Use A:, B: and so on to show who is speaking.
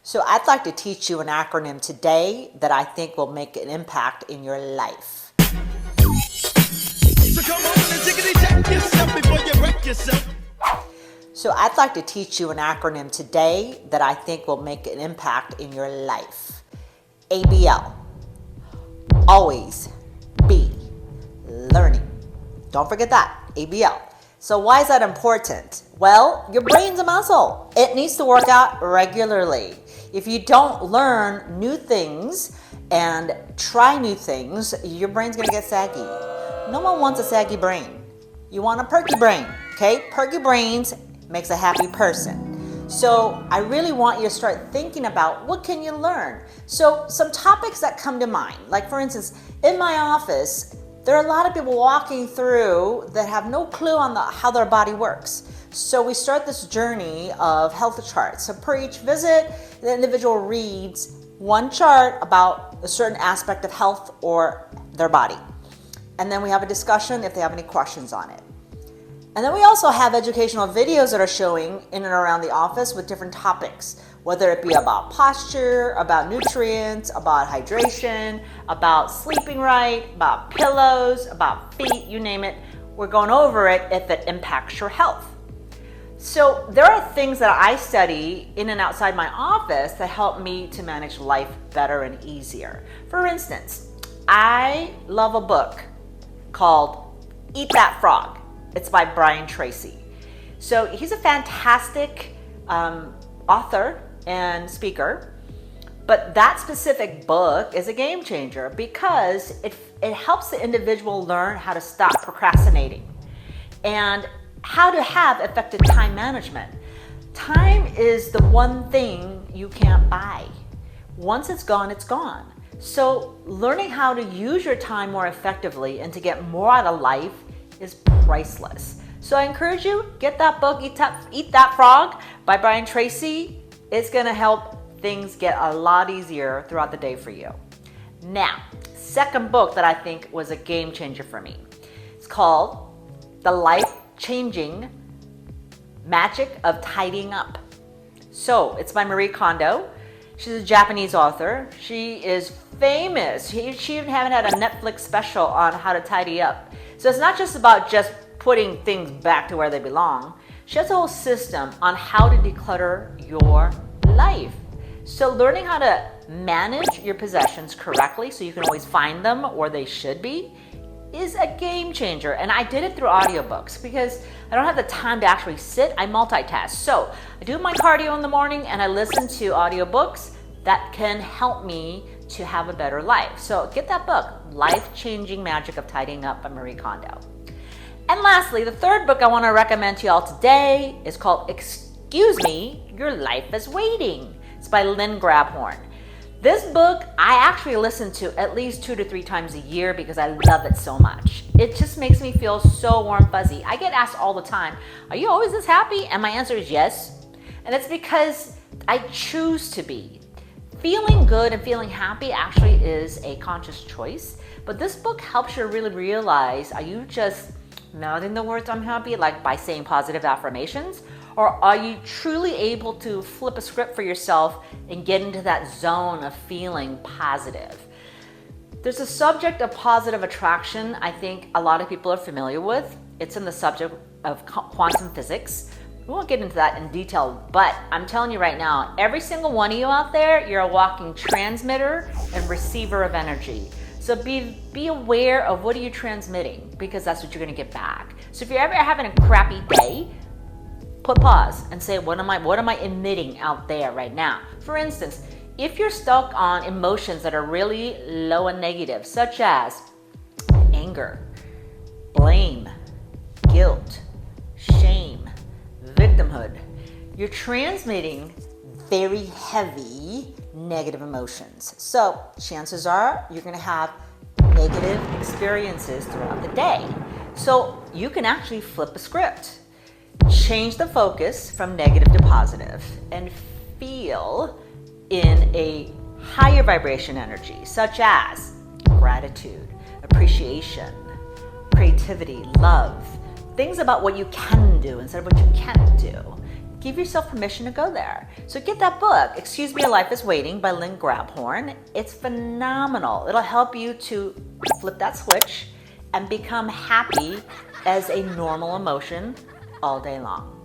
A: So I'd like to teach you an acronym today that I think will make an impact in your life.
B: So come on and jiggity check yourself before you wreck yourself.
A: So I'd like to teach you an acronym today that I think will make an impact in your life. A.B.L. Always be learning. Don't forget that, A.B.L. So why is that important? Well, your brain's a muscle. It needs to work out regularly. If you don't learn new things and try new things, your brain's gonna get saggy. No one wants a saggy brain. You want a perky brain, okay? Perky brains makes a happy person. So I really want you to start thinking about what can you learn? So some topics that come to mind, like for instance, in my office, there are a lot of people walking through that have no clue on how their body works. So we start this journey of health charts. So per each visit, the individual reads one chart about a certain aspect of health or their body. And then we have a discussion if they have any questions on it. And then we also have educational videos that are showing in and around the office with different topics, whether it be about posture, about nutrients, about hydration, about sleeping right, about pillows, about feet, you name it. We're going over it if it impacts your health. So there are things that I study in and outside my office that help me to manage life better and easier. For instance, I love a book called Eat That Frog. It's by Brian Tracy. So he's a fantastic author and speaker, but that specific book is a game changer because it helps the individual learn how to stop procrastinating and how to have effective time management. Time is the one thing you can't buy. Once it's gone, it's gone. So learning how to use your time more effectively and to get more out of life is priceless. So I encourage you, get that book, Eat That Frog by Brian Tracy. It's gonna help things get a lot easier throughout the day for you. Now, second book that I think was a game changer for me. It's called The Life-Changing Magic of Tidying Up. So it's by Marie Kondo. She's a Japanese author. She is famous. She even had a Netflix special on how to tidy up. So it's not just about just putting things back to where they belong. She has a whole system on how to declutter your life. So learning how to manage your possessions correctly so you can always find them where they should be is a game changer. And I did it through audiobooks because I don't have the time to actually sit. I multitask. So I do my cardio in the morning and I listen to audiobooks that can help me to have a better life. So get that book, Life-Changing Magic of Tidying Up by Marie Kondo. And lastly, the third book I want to recommend to y'all today is called Excuse Me, Your Life is Waiting. It's by Lynn Grabhorn. This book, I actually listen to at least 2 to 3 times a year because I love it so much. It just makes me feel so warm fuzzy. I get asked all the time, are you always this happy? And my answer is yes. And it's because I choose to be. Feeling good and feeling happy actually is a conscious choice. But this book helps you really realize, are you just mouthing the words I'm happy, like by saying positive affirmations? Or are you truly able to flip a script for yourself and get into that zone of feeling positive? There's a subject of positive attraction I think a lot of people are familiar with. It's in the subject of quantum physics. We won't get into that in detail, but I'm telling you right now, every single one of you out there, you're a walking transmitter and receiver of energy. So be aware of what are you transmitting, because that's what you're gonna get back. So if you're ever having a crappy day, put pause and say, what am I emitting out there right now? For instance, if you're stuck on emotions that are really low and negative, such as anger, blame, guilt, shame, victimhood, you're transmitting very heavy negative emotions. So chances are you're gonna have negative experiences throughout the day. So you can actually flip a script. Change the focus from negative to positive and feel in a higher vibration energy, such as gratitude, appreciation, creativity, love, things about what you can do instead of what you can't do. give yourself permission to go there. So get that book, Excuse Me, Your Life is Waiting by Lynn Grabhorn. It's phenomenal. It'll help you to flip that switch and become happy as a normal emotion all day long.